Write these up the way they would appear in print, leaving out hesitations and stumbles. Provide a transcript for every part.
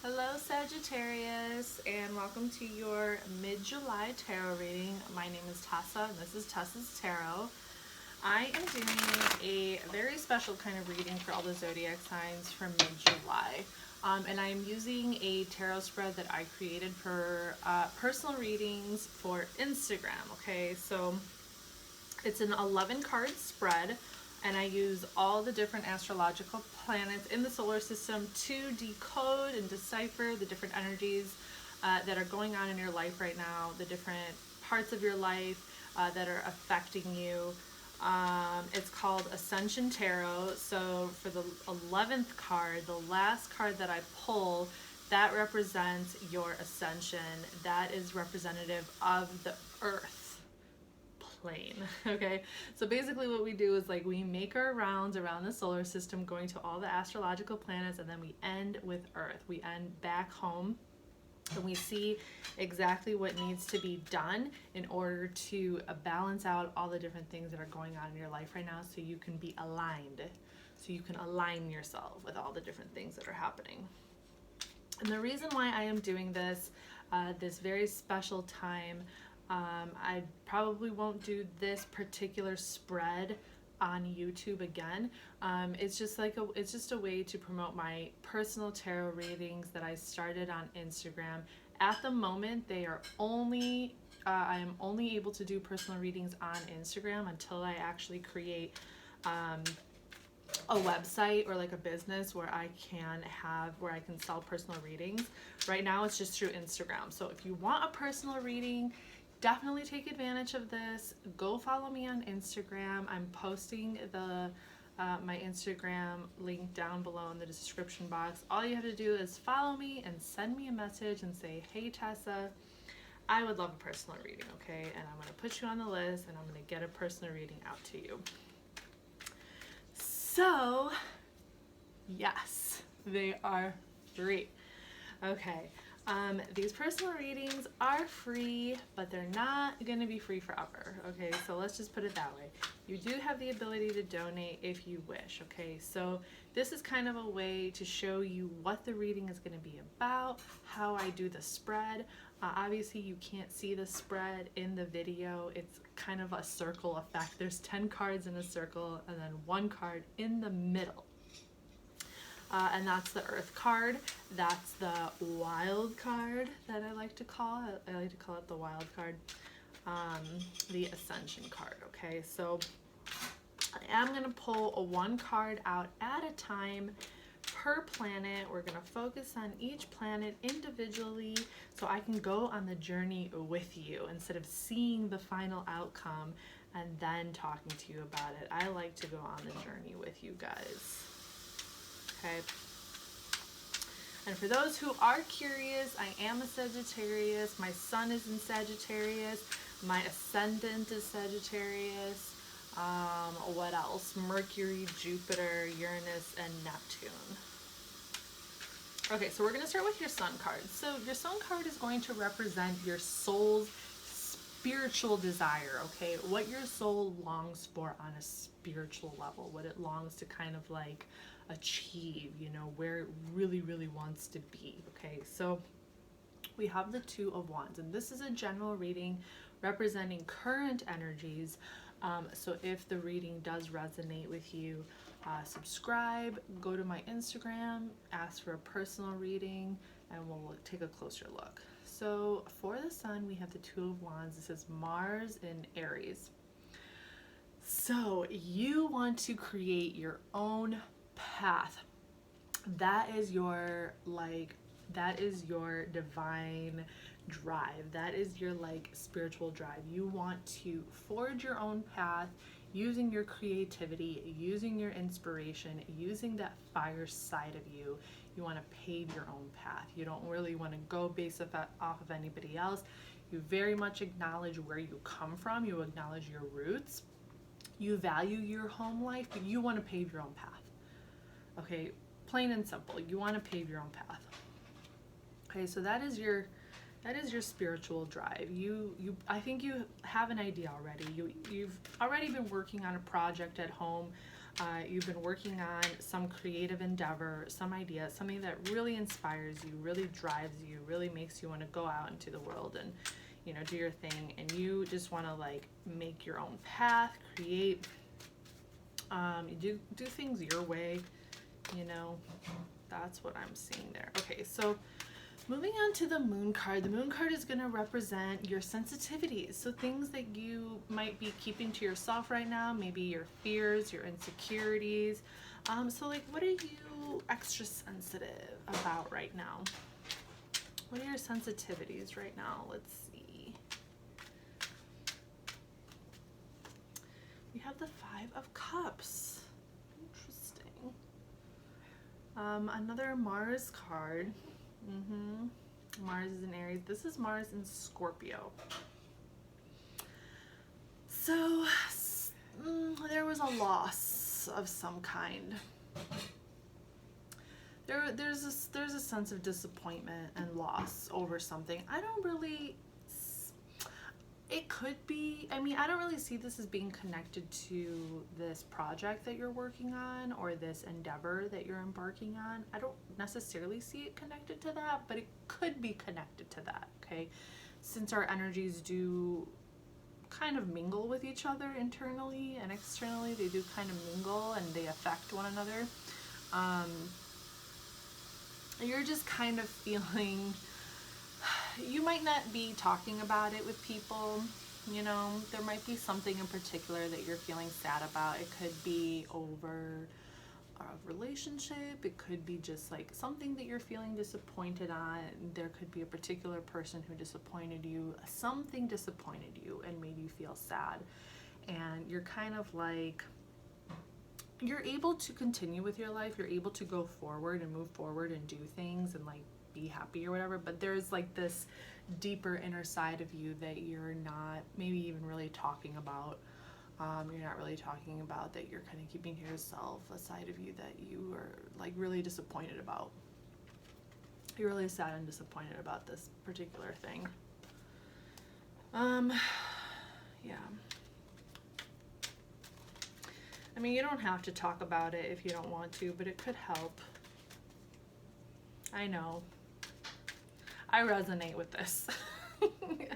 Hello Sagittarius, and welcome to your mid-July tarot reading. My name is Tessa and this is Tessa's Tarot. I am doing a very special kind of reading for all the zodiac signs for mid-July. And I am using a tarot spread that I created for personal readings for Instagram, okay? So it's an 11 card spread, and I use all the different astrological planets in the solar system to decode and decipher the different energies that are going on in your life right now, the different parts of your life that are affecting you. It's called Ascension Tarot. So for the 11th card, the last card that I pull, that represents your ascension. That is representative of the Earth plane. Okay, so basically what we do is like we make our rounds around the solar system going to all the astrological planets, and then we end with Earth. We end back home and we see exactly what needs to be done in order to balance out all the different things that are going on in your life right now, so you can be aligned, so you can align yourself with all the different things that are happening. And the reason why I am doing this this very special time, I probably won't do this particular spread on YouTube again. It's just a way to promote my personal tarot readings that I started on Instagram. At the moment, they are only I am only able to do personal readings on Instagram until I actually create a website or like a business where I can sell personal readings. Right now it's just through Instagram. So if you want a personal reading, definitely take advantage of this. Go follow me on Instagram. I'm posting my Instagram link down below in the description box. All you have to do is follow me and send me a message and say, hey Tessa, I would love a personal reading, okay? And I'm gonna put you on the list and I'm gonna get a personal reading out to you. So, yes, they are free. Okay, these personal readings are free, but they're not going to be free forever. Okay, so let's just put it that way. You do have the ability to donate if you wish. Okay, so this is kind of a way to show you what the reading is going to be about, how I do the spread. Obviously, you can't see the spread in the video. It's kind of a circle effect. There's 10 cards in a circle and then one card in the middle. And that's the Earth card. That's the wild card that I like to call it. I like to call it the wild card. The Ascension card, okay? So I am going to pull one card out at a time per planet. We're going to focus on each planet individually so I can go on the journey with you instead of seeing the final outcome and then talking to you about it. I like to go on the journey with you guys. Okay. And for those who are curious, I am a Sagittarius. My sun is in Sagittarius. My ascendant is Sagittarius. What else? Mercury, Jupiter, Uranus, and Neptune. Okay, so we're going to start with your sun card. So your sun card is going to represent your soul's spiritual desire, okay? What your soul longs for on a spiritual level, what it longs to kind of like achieve, you know, where it really wants to be. Okay, so we have the Two of Wands, and this is a general reading representing current energies. So if the reading does resonate with you, subscribe, go to my Instagram, ask for a personal reading, and we'll take a closer look. So for the sun, we have the Two of Wands. This is Mars in Aries. So you want to create your own path. That is your divine drive. That is your spiritual drive. You want to forge your own path using your creativity, using your inspiration, using that fire side of you. You want to pave your own path. You don't really want to go based off of anybody else. You very much acknowledge where you come from. You acknowledge your roots. You value your home life, but you want to pave your own path. Okay, plain and simple. You want to pave your own path. Okay, so that is your spiritual drive. I think you have an idea already. You've already been working on a project at home. You've been working on some creative endeavor, some idea, something that really inspires you, really drives you, really makes you want to go out into the world and, you know, do your thing. And you just want to like make your own path, create, you do things your way, you know. That's what I'm seeing there. Okay, so moving on to the Moon card. The Moon card is going to represent your sensitivities. So things that you might be keeping to yourself right now, maybe your fears, your insecurities. So like, what are you extra sensitive about right now? What are your sensitivities right now? Let's see. We have the Five of Cups. Interesting. Another Mars card. Mars is in Aries. This is Mars in Scorpio. So there was a loss of some kind. There's a sense of disappointment and loss over something. I don't really. It could be, I mean, I don't really see this as being connected to this project that you're working on or this endeavor that you're embarking on. I don't necessarily see it connected to that, but it could be connected to that, okay? Since our energies do kind of mingle with each other internally and externally, they do kind of mingle and they affect one another. You're just kind of feeling, you might not be talking about it with people, you know, there might be something in particular that you're feeling sad about. It could be over a relationship, it could be just like something that you're feeling disappointed on. There could be a particular person who disappointed you, something disappointed you and made you feel sad, and you're kind of like, you're able to continue with your life, you're able to go forward and move forward and do things and like be happy or whatever, but there's like this deeper inner side of you that you're not maybe even really talking about. You're not really talking about, that you're kind of keeping to yourself, a side of you that you are like really disappointed about. You're really sad and disappointed about this particular thing. Yeah. I mean, you don't have to talk about it if you don't want to, but it could help. I know. I resonate with this.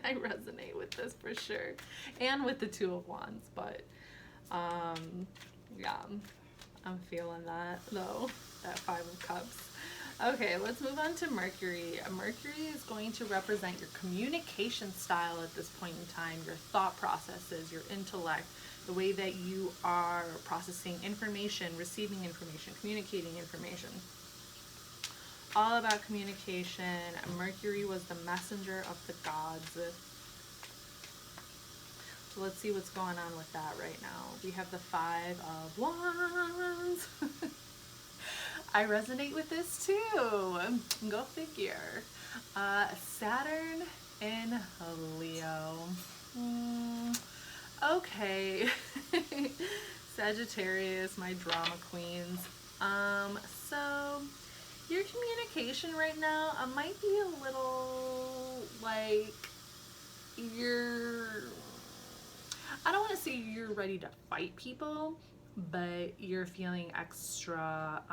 I resonate with this for sure. And with the Two of Wands, but yeah, I'm feeling that though, that Five of Cups. Okay, let's move on to Mercury. Mercury is going to represent your communication style at this point in time, your thought processes, your intellect, the way that you are processing information, receiving information, communicating information. All about communication. Mercury was the messenger of the gods. So let's see what's going on with that right now. We have the Five of Wands. I resonate with this too. Go figure. Saturn in Leo. Okay. Sagittarius, my drama queens. So your communication right now might be a little like I don't want to say you're ready to fight people, but you're feeling extra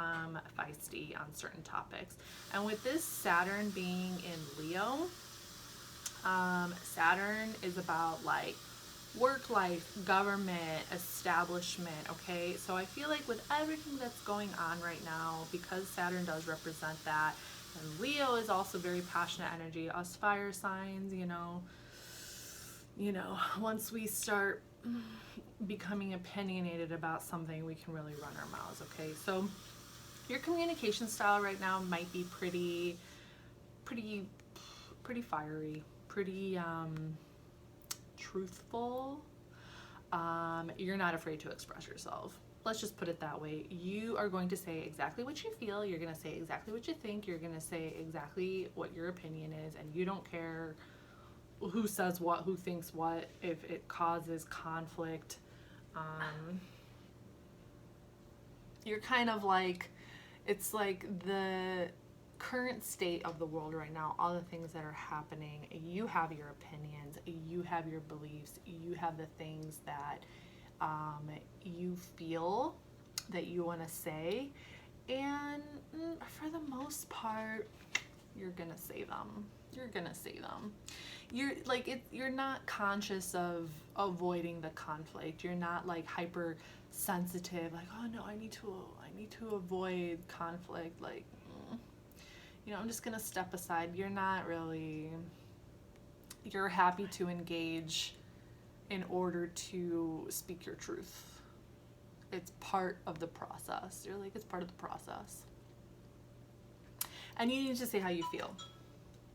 feisty on certain topics. And with this Saturn being in Leo, Saturn is about like work life, government, establishment, okay? So I feel like with everything that's going on right now, because Saturn does represent that, and Leo is also very passionate energy, us fire signs, you know, once we start becoming opinionated about something, we can really run our mouths, okay? So your communication style right now might be pretty fiery, pretty truthful. You're not afraid to express yourself. Let's just put it that way. You are going to say exactly what you feel. You're going to say exactly what you think. You're going to say exactly what your opinion is, and you don't care who says what, who thinks what, if it causes conflict. You're kind of like, it's like the current state of the world right now, all the things that are happening, you have your opinions, you have your beliefs, you have the things that you feel, that you want to say, and for the most part, you're gonna say them. You're gonna say them. You're like you're not conscious of avoiding the conflict. You're not like hyper sensitive, like, oh no, I need to avoid conflict. Like, you know, I'm just gonna step aside. You're not really. You're happy to engage in order to speak your truth. It's part of the process. You're like, it's part of the process. And you need to say how you feel.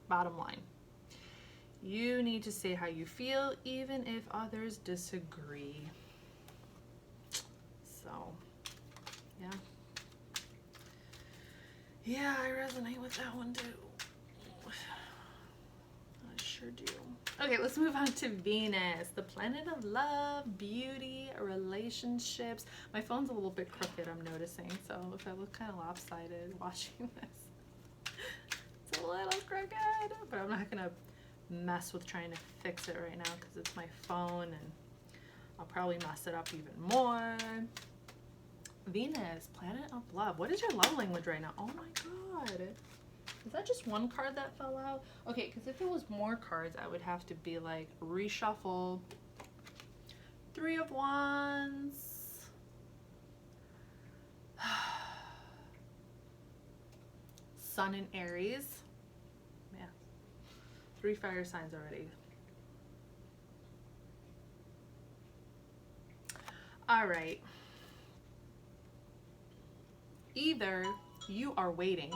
Bottom line. You need to say how you feel, even if others disagree. So, yeah. Yeah, I resonate with that one too. I sure do. Okay, let's move on to Venus, the planet of love, beauty, relationships. My phone's a little bit crooked, I'm noticing, so if I look kind of lopsided watching this, it's a little crooked, but I'm not gonna mess with trying to fix it right now because it's my phone and I'll probably mess it up even more. Venus, planet of love. What is your love language right now? Oh my god. Is that just one card that fell out? Okay, because if it was more cards, I would have to be like, reshuffle. 3 of Wands. Sun in Aries. Yeah. 3 fire signs already. All right. Either you are waiting.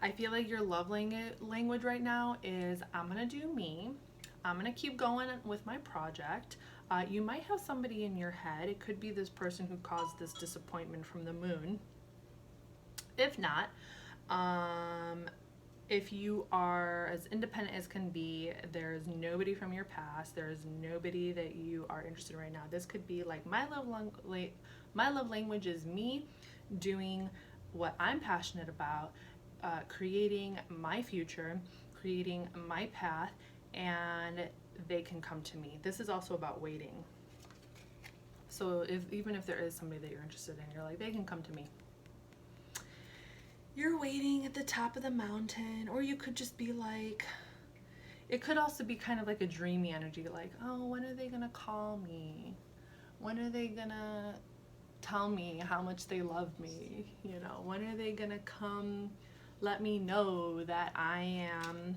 I feel like your love language right now is, I'm gonna do me. I'm gonna keep going with my project. You might have somebody in your head. It could be this person who caused this disappointment from the moon. If not, if you are as independent as can be, there's nobody from your past, there's nobody that you are interested in right now. This could be like, my love language is me doing what I'm passionate about, creating my future, creating my path, and they can come to me. This is also about waiting. So even if there is somebody that you're interested in, you're like, they can come to me. You're waiting at the top of the mountain, or you could just be like, it could also be kind of like a dreamy energy, like, oh, when are they gonna call me? When are they gonna tell me how much they love me? You know, when are they gonna come let me know that I am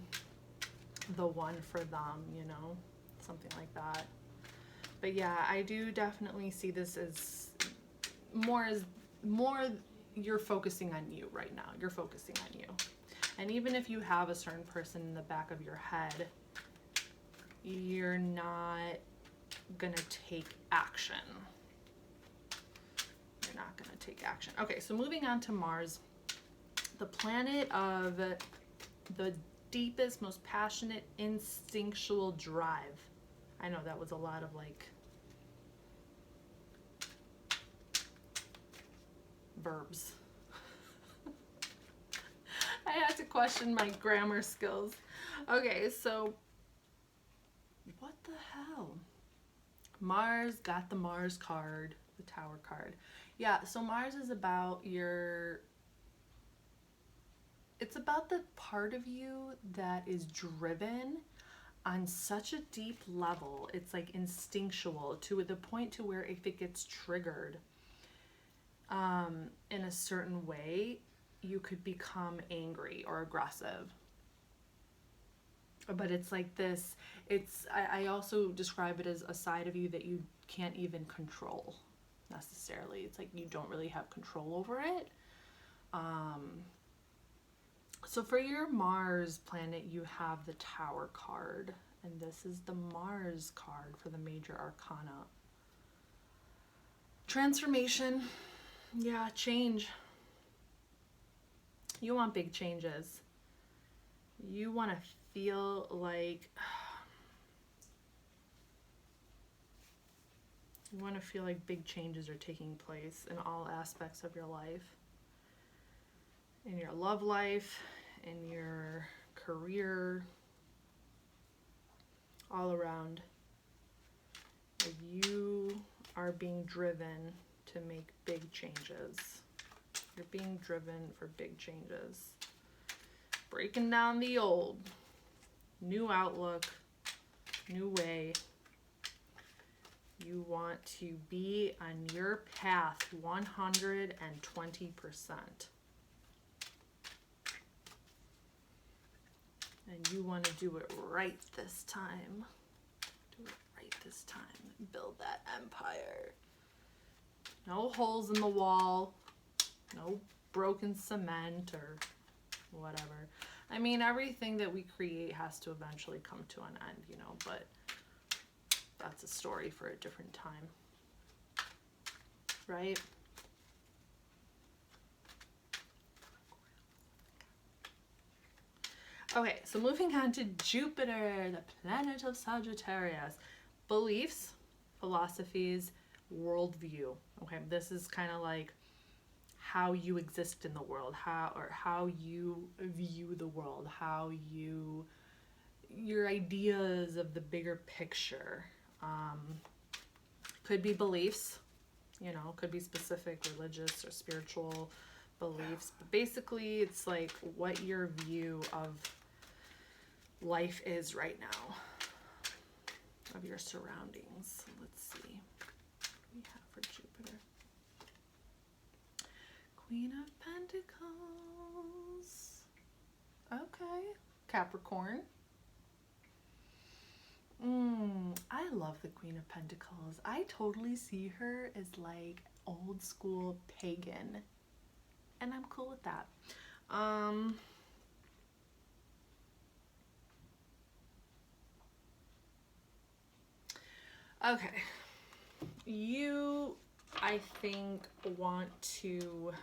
the one for them, you know, something like that. But yeah, I do definitely see this as more you're focusing on you right now. You're focusing on you. And even if you have a certain person in the back of your head, you're not gonna take action. You're not gonna take action. Okay, so moving on to Mars, the planet of the deepest, most passionate, instinctual drive. I know that was a lot of like verbs. I had to question my grammar skills. Okay, so what the hell? Mars got the Mars card, the Tower card. Yeah, so Mars is about it's about the part of you that is driven on such a deep level. It's like instinctual to the point to where if it gets triggered in a certain way, you could become angry or aggressive. But it's like this, I also describe it as a side of you that you can't even control necessarily. It's like you don't really have control over it. So for your Mars planet, you have the Tower card, and this is the Mars card for the major arcana. Transformation. Yeah, change. You want big changes. You want to feel like big changes are taking place in all aspects of your life. In your love life, in your career, all around. Like you are being driven to make big changes. You're being driven for big changes. Breaking down the old. New outlook. New way. You want to be on your path 120%. And you want to do it right this time. Do it right this time. Build that empire. No holes in the wall. No broken cement or whatever. I mean, everything that we create has to eventually come to an end, you know, but that's a story for a different time. Right? Okay, so moving on to Jupiter, the planet of Sagittarius. Beliefs, philosophies, worldview. Okay, this is kind of like how you exist in the world, how you view the world, your ideas of the bigger picture. Could be beliefs, you know, could be specific religious or spiritual beliefs, but basically it's like what your view of life is right now, of your surroundings. Let's see what we have for Jupiter. Queen of Pentacles. Okay. Capricorn. I love the Queen of Pentacles. I totally see her as like old school pagan, and I'm cool with that. Okay, you, I think, want to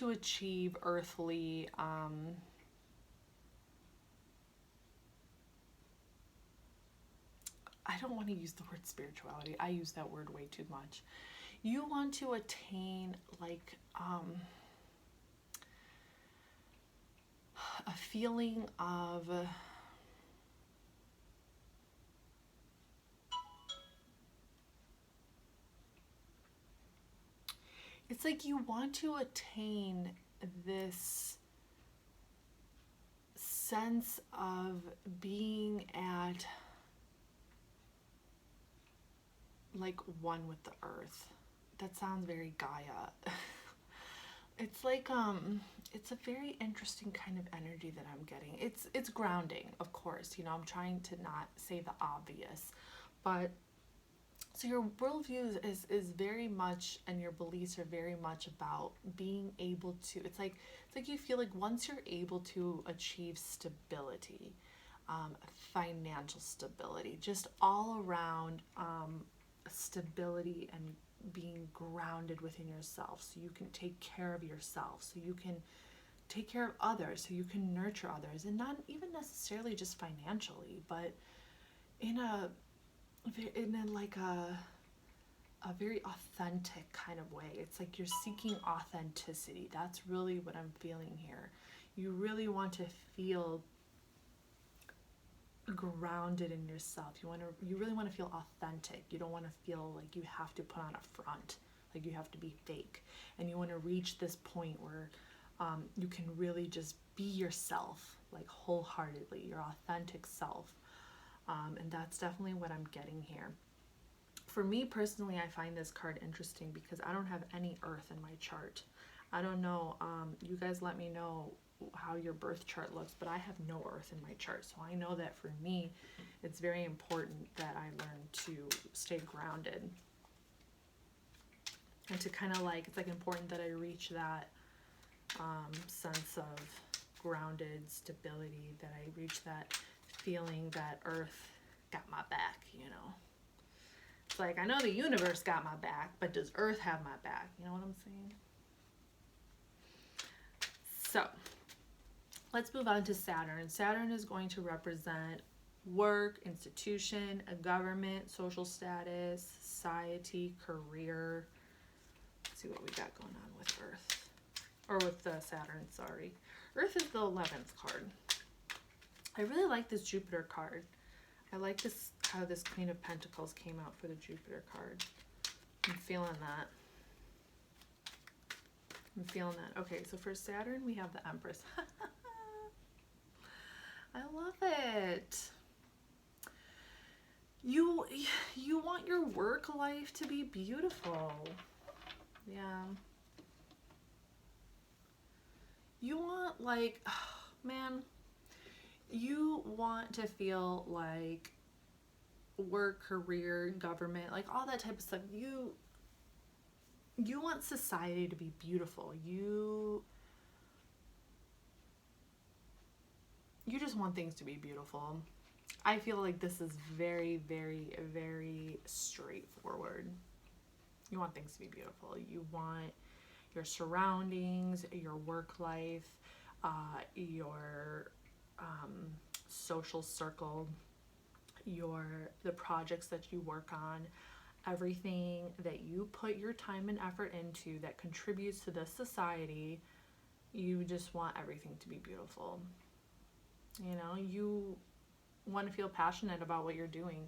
achieve earthly I don't want to use the word spirituality. I use that word way too much. You want to attain like a feeling of it's like you want to attain this sense of being at like one with the earth. That sounds very Gaia. It's like it's a very interesting kind of energy that I'm getting. It's grounding, of course, you know, I'm trying to not say the obvious, but so your worldview is very much, and your beliefs are very much about being able to, it's like you feel like once you're able to achieve stability, financial stability, just all around stability and being grounded within yourself, so you can take care of yourself, so you can take care of others, so you can nurture others, and not even necessarily just financially, but in a like a very authentic kind of way. It's like you're seeking authenticity. That's really what I'm feeling here. You really want to feel grounded in yourself. You really want to feel authentic. You don't want to feel like you have to put on a front, like you have to be fake. And you want to reach this point where you can really just be yourself, like wholeheartedly, your authentic self. And that's definitely what I'm getting here. For me personally, I find this card interesting because I don't have any earth in my chart. I don't know, you guys let me know how your birth chart looks, but I have no earth in my chart. So I know that for me, it's very important that I learn to stay grounded. And to kind of like, it's like important that I reach that sense of grounded stability, that I reach that feeling that earth got my back, you know. It's like, I know the universe got my back, but does earth have my back? You know what I'm saying? So let's move on to Saturn. Saturn is going to represent work, institution, a government, social status, society, career. Let's see what we got going on with Earth. Or with Saturn, sorry. Earth is the 11th card. I really like this Jupiter card. I like this, how this Queen of Pentacles came out for the Jupiter card. I'm feeling that. I'm feeling that. Okay, so for Saturn, we have the Empress. I love it. You want your work life to be beautiful. Yeah. You want, like, oh, man, you want to feel like work, career, government, like all that type of stuff. You want society to be beautiful. You just want things to be beautiful. I feel like this is very, very, very straightforward. You want things to be beautiful. You want your surroundings, your work life, your social circle, the projects that you work on, everything that you put your time and effort into that contributes to this society. You just want everything to be beautiful. You know, you want to feel passionate about what you're doing.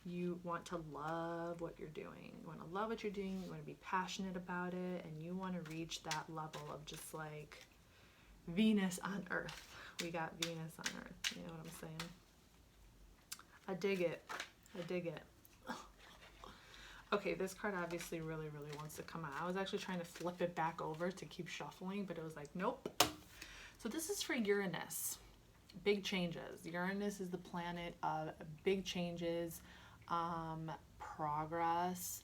You want to love what you're doing. You want to love what you're doing. You want to be passionate about it. And you want to reach that level of just like Venus on Earth. We got Venus on Earth. You know what I'm saying? I dig it. I dig it. Okay, this card obviously really, really wants to come out. I was actually trying to flip it back over to keep shuffling, but it was like, nope. So this is for Uranus. Big changes. Uranus is the planet of big changes, progress,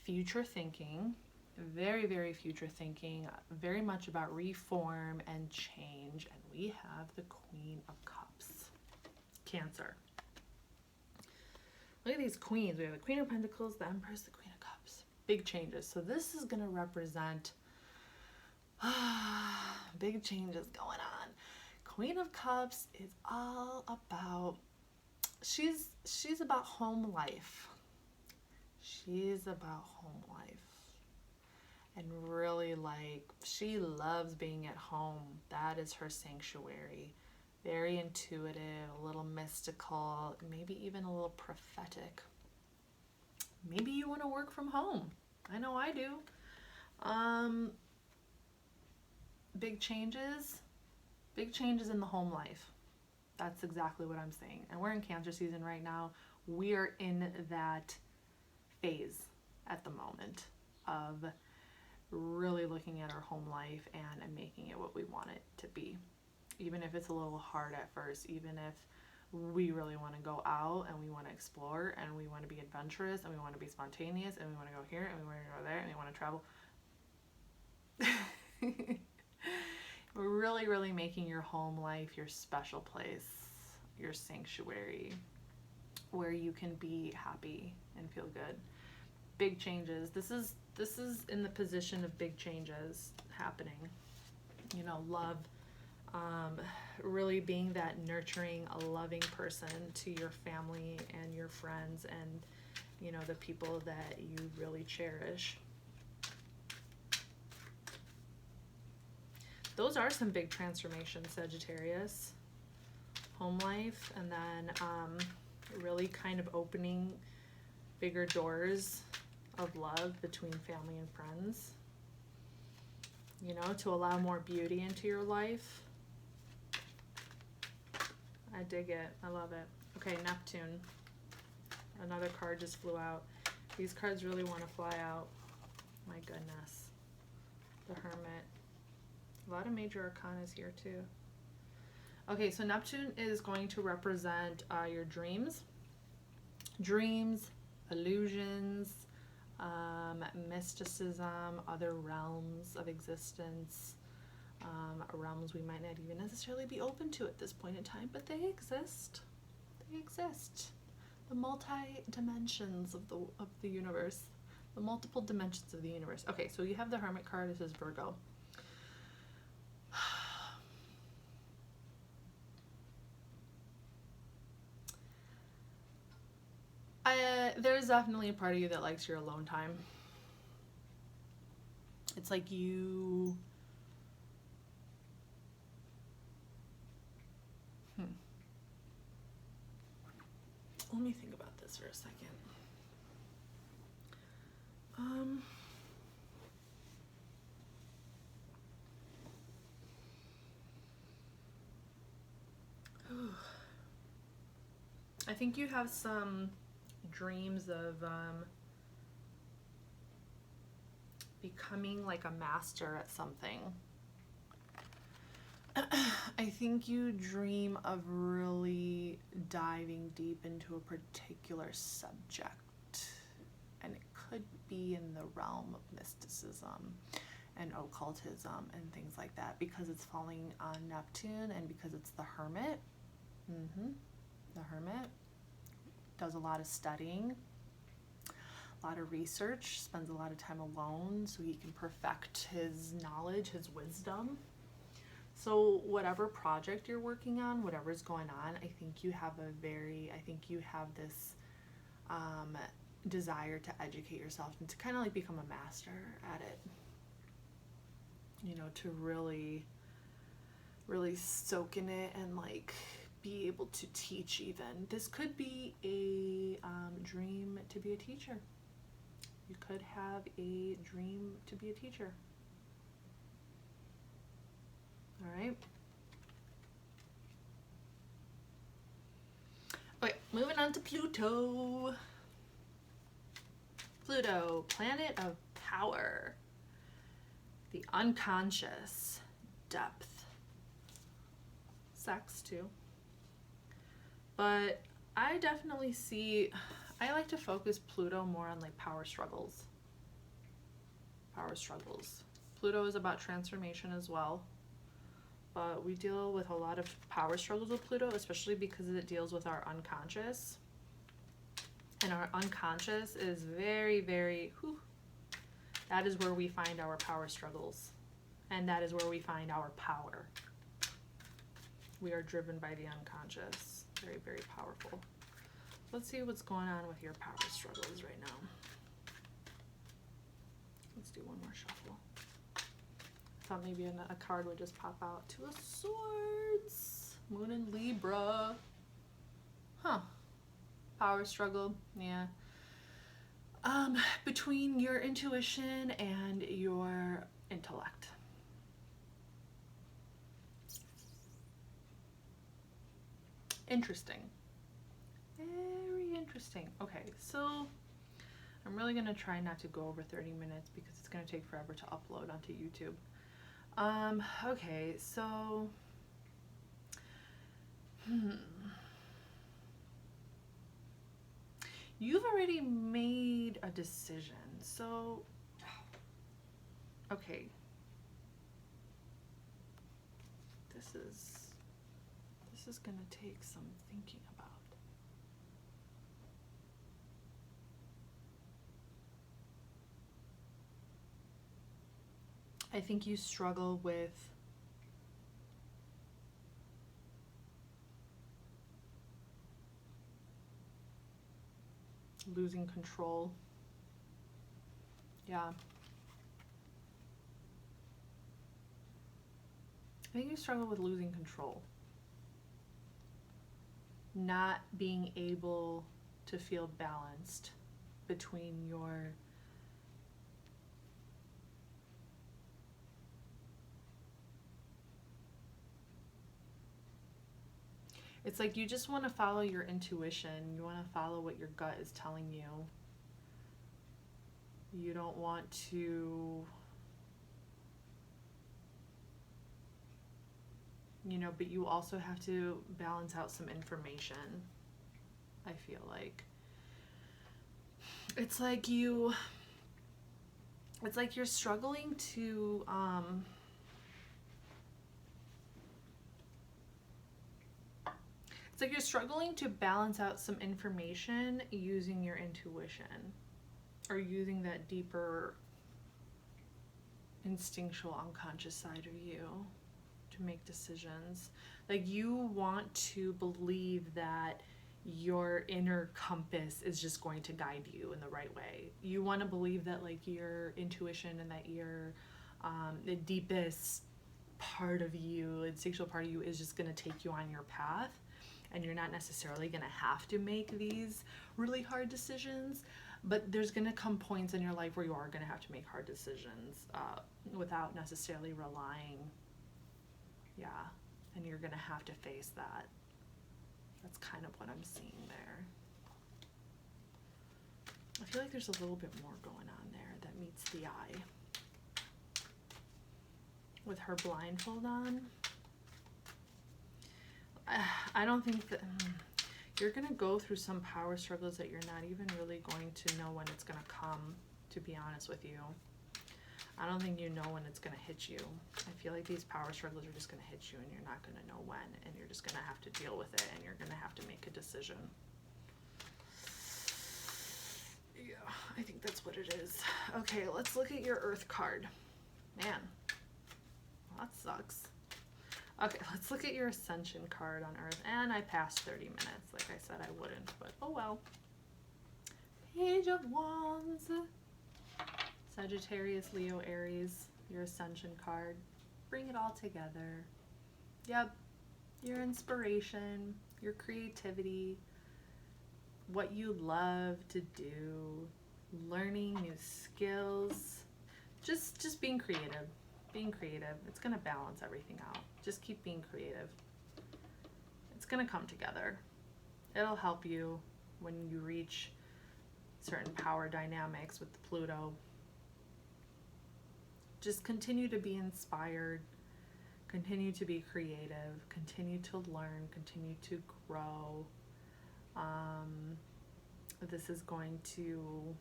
future thinking, very, very future thinking, very much about reform and change. And we have the Queen of Cups, Cancer. Look at these queens. We have the Queen of Pentacles, the Empress, the Queen of Cups. Big changes. So this is going to represent big changes going on. Queen of Cups is all about, she's about home life. She's about home life. And really, like, she loves being at home. That is her sanctuary. Very intuitive, a little mystical, maybe even a little prophetic. Maybe you want to work from home. I know I do. Big changes in the home life. That's exactly what I'm saying. And we're in Cancer season right now. We are in that phase at the moment of really looking at our home life and making it what we want it to be. Even if it's a little hard at first, even if we really want to go out and we want to explore and we want to be adventurous and we want to be spontaneous and we want to go here and we want to go there and we want to travel. We're really, really making your home life your special place, your sanctuary, where you can be happy and feel good. Big changes. This is in the position of big changes happening. You know, love, really being that nurturing, loving person to your family and your friends and, you know, the people that you really cherish. Those are some big transformations, Sagittarius. Home life, and then really kind of opening bigger doors of love between family and friends. You know, to allow more beauty into your life. I dig it. I love it. Okay, Neptune. Another card just flew out. These cards really want to fly out. My goodness. The Hermit. A lot of major arcanas here too. Okay, so Neptune is going to represent your dreams, illusions, mysticism, other realms of existence, realms we might not even necessarily be open to at this point in time, but they exist. They exist. The multi-dimensions of the universe, the multiple dimensions of the universe. Okay, so you have the Hermit card. This is Virgo. There's definitely a part of you that likes your alone time. It's like you... let me think about this for a second. I think you have some dreams of becoming like a master at something. I think you dream of really diving deep into a particular subject, and it could be in the realm of mysticism and occultism and things like that, because it's falling on Neptune and because it's the Hermit. The Hermit does a lot of studying, a lot of research, spends a lot of time alone so he can perfect his knowledge, his wisdom. So whatever project you're working on, whatever's going on, I think you have this desire to educate yourself and to kind of like become a master at it. You know, to really, really soak in it and like be able to teach even. This could be a dream to be a teacher. You could have a dream to be a teacher. All right. Okay, moving on to Pluto. Pluto, planet of power, the unconscious, depth, sex too. But I definitely see, I like to focus Pluto more on like power struggles. Power struggles. Pluto is about transformation as well. But we deal with a lot of power struggles with Pluto, especially because it deals with our unconscious. And our unconscious is very, very, that is where we find our power struggles. And that is where we find our power. We are driven by the unconscious. Very, very powerful. Let's see what's going on with your power struggles right now. Let's do one more shuffle. Thought maybe a card would just pop out. Two of Swords, Moon and Libra. Power struggle, yeah. Between your intuition and your intellect. Interesting. Very interesting. Okay, so I'm really gonna try not to go over 30 minutes because it's gonna take forever to upload onto YouTube. Okay, so you've already made a decision. So okay, this is gonna take some thinking about. I think you struggle with losing control. Yeah. I think you struggle with losing control. Not being able to feel balanced between your it's like you just want to follow your intuition. You want to follow what your gut is telling you. You don't want to, you know, but you also have to balance out some information. I feel like it's like you're struggling to it's like you're struggling to balance out some information using your intuition or using that deeper instinctual unconscious side of you to make decisions. Like you want to believe that your inner compass is just going to guide you in the right way. You want to believe that like your intuition and that your the deepest part of you, instinctual part of you is just going to take you on your path. and you're not necessarily going to have to make these really hard decisions, but there's going to come points in your life where you are going to have to make hard decisions without necessarily relying, and you're going to have to face that. That's kind of what I'm seeing there. I feel like there's a little bit more going on there that meets the eye. With her blindfold on, I don't think that you're going to go through some power struggles that you're not even really going to know when it's going to come, to be honest with you. I don't think you know when it's going to hit you. I feel like these power struggles are just going to hit you and you're not going to know when, and you're just going to have to deal with it, and you're going to have to make a decision. Yeah, I think that's what it is. Okay, let's look at your Earth card. Man, that sucks. Okay, let's look at your Ascension card on Earth. And I passed 30 minutes. Like I said, I wouldn't, but oh well. Page of Wands. Sagittarius, Leo, Aries, your Ascension card. Bring it all together. Yep, your inspiration, your creativity, what you love to do, learning new skills, just being creative. Being creative, it's going to balance everything out. Just keep being creative. It's going to come together. It'll help you when you reach certain power dynamics with the Pluto. Just continue to be inspired, continue to be creative, continue to learn, continue to grow. This is going to,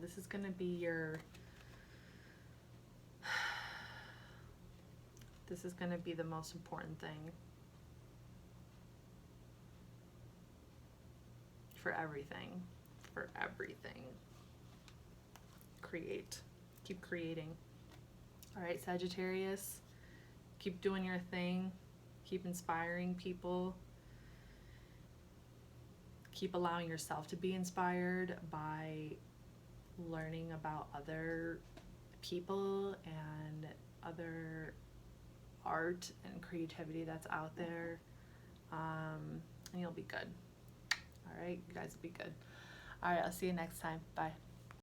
this is going to be your, this is going to be the most important thing for everything, Create, keep creating. All right, Sagittarius, keep doing your thing, keep inspiring people, keep allowing yourself to be inspired by learning about other people and other art and creativity that's out there, and you'll be good. All right, you guys will be good. All right, I'll see you next time. Bye.